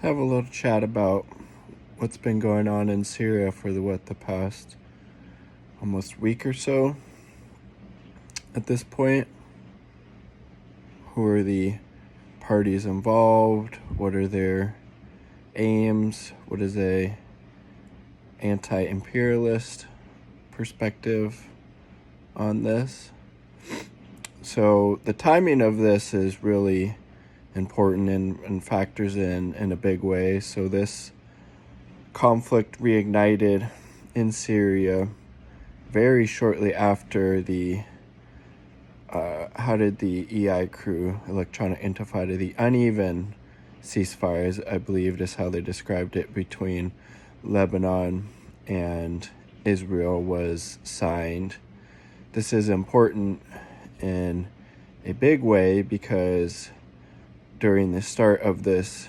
have a little chat about what's been going on in Syria for the past almost week or so. At this point, who are the parties involved? What are their aims? What is a anti-imperialist perspective on this? So the timing of this is really important and factors in a big way. So this conflict reignited in Syria very shortly after the EI crew, Electronic Intifada, the uneven ceasefires, I believe is how they described it, between Lebanon and Israel was signed. This is important in a big way because during the start of this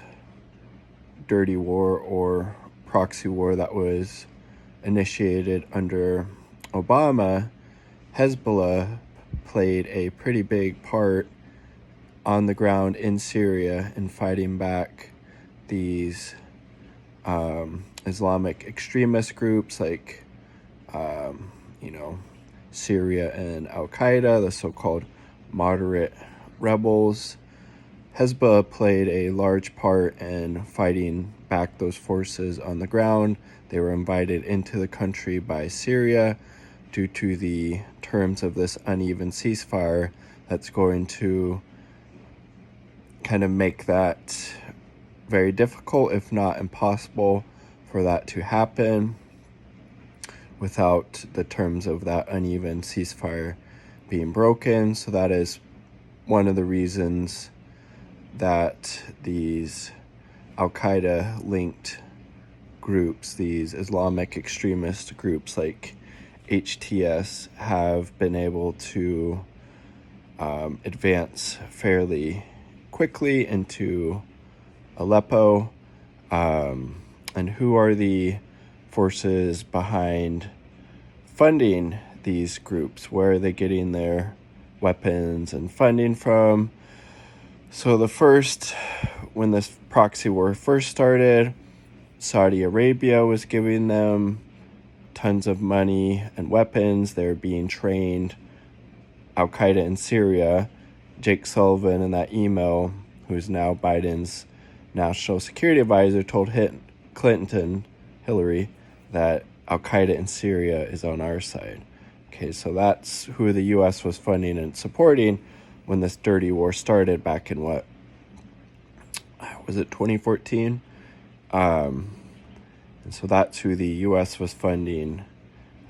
dirty war or proxy war that was initiated under Obama, Hezbollah played a pretty big part on the ground in Syria in fighting back these Islamic extremist groups like, Syria and Al-Qaeda, the so-called moderate rebels. Hezbollah played a large part in fighting back those forces on the ground. They were invited into the country by Syria due to the terms of this uneven ceasefire that's going to kind of make that very difficult, if not impossible, for that to happen without the terms of that uneven ceasefire being broken. So that is one of the reasons that these Al-Qaeda linked groups, these Islamic extremist groups like HTS, have been able to advance fairly quickly into Aleppo. And who are the forces behind funding these groups? Where are they getting their weapons and funding from? So when this proxy war first started, Saudi Arabia was giving them tons of money and weapons. They were being trained. Al-Qaeda in Syria, Jake Sullivan in that email, who's now Biden's national security advisor, told Hillary, that Al-Qaeda in Syria is on our side. Okay, so that's who the U.S. was funding and supporting when this dirty war started back in 2014? And so that's who the U.S. was funding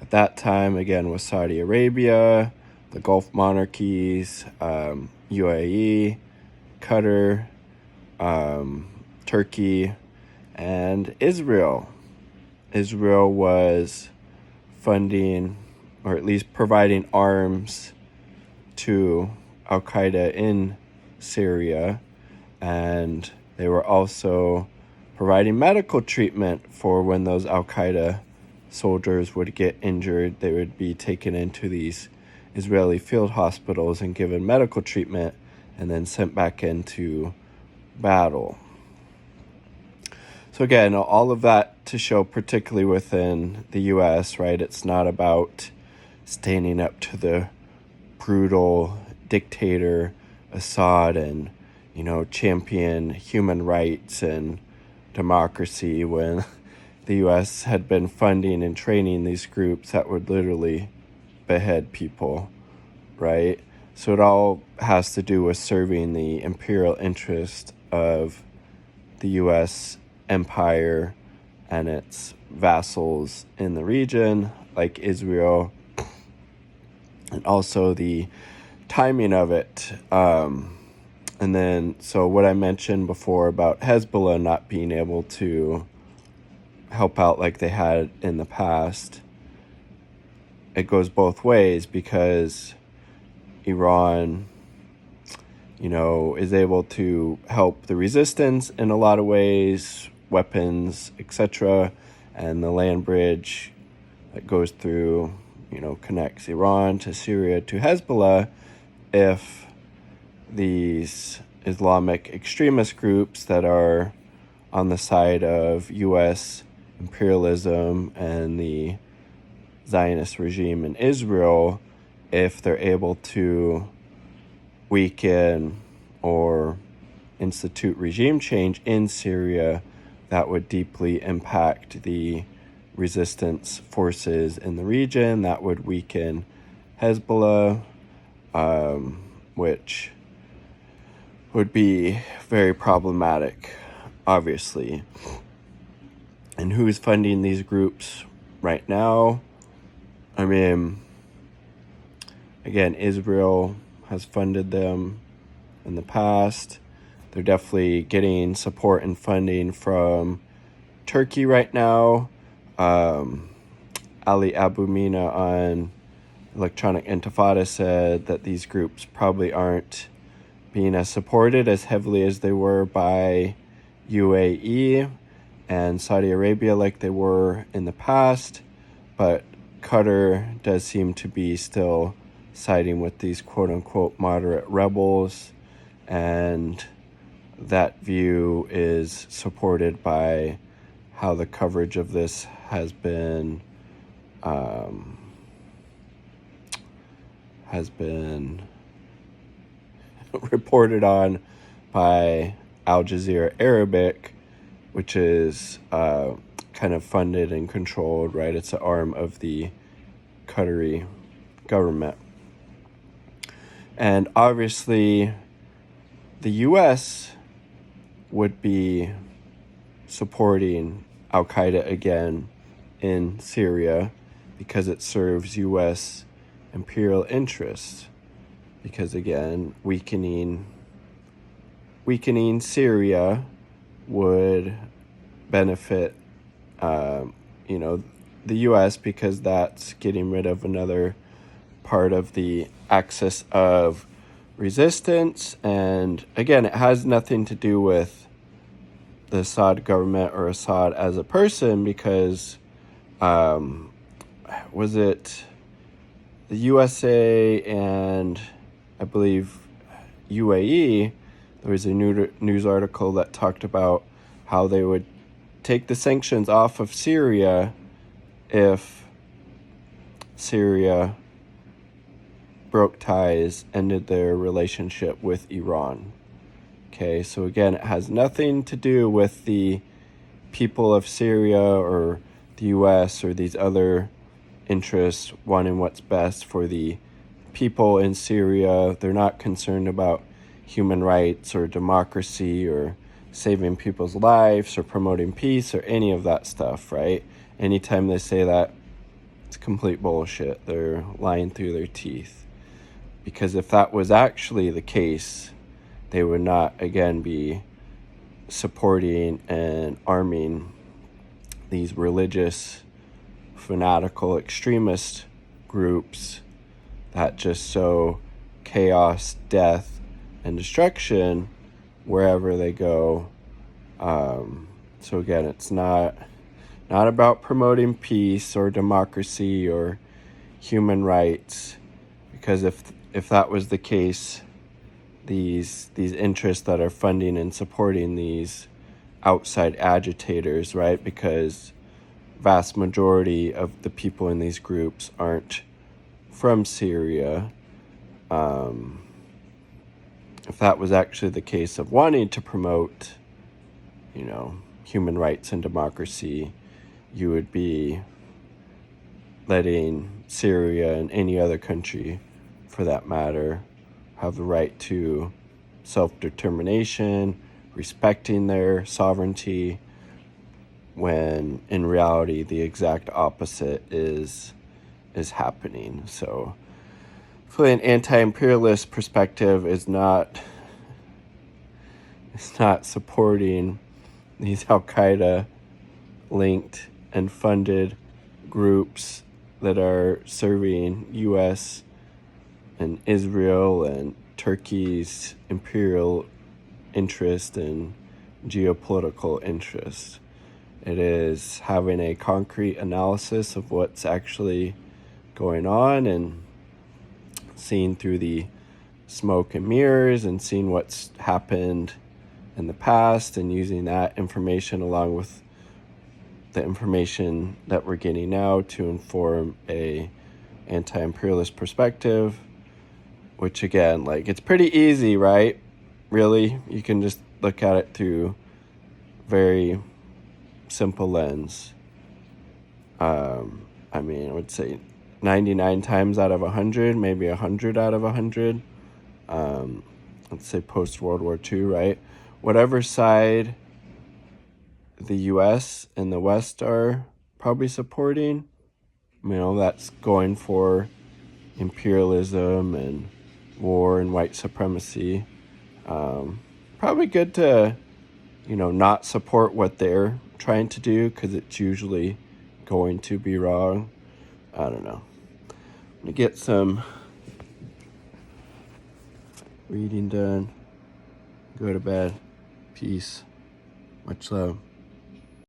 at that time, again, with Saudi Arabia, the Gulf monarchies, UAE, Qatar, Turkey, and Israel. Israel was funding, or at least providing arms to Al-Qaeda in Syria, and they were also providing medical treatment for when those Al-Qaeda soldiers would get injured. They would be taken into these Israeli field hospitals and given medical treatment and then sent back into battle. So again, all of that to show, particularly within the U.S., right? It's not about standing up to the brutal dictator Assad and, champion human rights and democracy when the U.S. had been funding and training these groups that would literally behead people, right? So it all has to do with serving the imperial interest of the U.S. empire and its vassals in the region, like Israel, and also the timing of it. And then, so what I mentioned before about Hezbollah not being able to help out like they had in the past, it goes both ways because Iran, is able to help the resistance in a lot of ways, weapons, etc. And the land bridge that goes through, connects Iran to Syria to Hezbollah. If these Islamic extremist groups that are on the side of U.S. imperialism and the Zionist regime in Israel if they're able to weaken or institute regime change in Syria that would deeply impact the resistance forces in the region, that would weaken Hezbollah, which would be very problematic, obviously. And who's funding these groups right now? I mean, again, Israel has funded them in the past. They're definitely getting support and funding from Turkey right now. Ali Abu Mina on Electronic Intifada said that these groups probably aren't being as supported as heavily as they were by UAE and Saudi Arabia like they were in the past, but Qatar does seem to be still siding with these quote-unquote moderate rebels, and that view is supported by how the coverage of this has been reported on by Al Jazeera Arabic, which is kind of funded and controlled, right? It's an arm of the Qatari government. And obviously, the U.S. would be supporting Al-Qaeda again in Syria because it serves U.S. imperial interests. Because again, weakening Syria would benefit, the U.S. because that's getting rid of another part of the axis of resistance. And again, it has nothing to do with the Assad government or Assad as a person, because was it the USA and I believe UAE, there was a news article that talked about how they would take the sanctions off of Syria if Syria broke ties, ended their relationship with Iran. Okay, so again, it has nothing to do with the people of Syria or the US or these other interests wanting what's best for the people in Syria. They're not concerned about human rights or democracy or saving people's lives or promoting peace or any of that stuff, right? Anytime they say that, it's complete bullshit. They're lying through their teeth. Because if that was actually the case, they would not, again, be supporting and arming these religious, fanatical, extremist groups that just sow chaos, death, and destruction wherever they go. So again, it's not about promoting peace or democracy or human rights, because if that was the case, these interests that are funding and supporting these outside agitators, right? Because vast majority of the people in these groups aren't from Syria. If that was actually the case of wanting to promote, human rights and democracy, you would be letting Syria and any other country, for that matter, have the right to self-determination, respecting their sovereignty, when in reality the exact opposite is happening. So hopefully an anti-imperialist perspective is not supporting these Al-Qaeda linked and funded groups that are serving U.S. and Israel and Turkey's imperial interest and geopolitical interest. It is having a concrete analysis of what's actually going on and seeing through the smoke and mirrors and seeing what's happened in the past and using that information along with the information that we're getting now to inform a anti-imperialist perspective, which again, like, it's pretty easy, right? Really, you can just look at it through very simple lens. I mean, I would say 99 times out of 100, maybe 100 out of 100, let's say post-World War II, right? Whatever side the U.S. and the West are probably supporting, that's going for imperialism and war and white supremacy. Probably good to, not support what they're trying to do, because it's usually going to be wrong. I don't know. I'm going to get some reading done. Go to bed. Peace. Much love.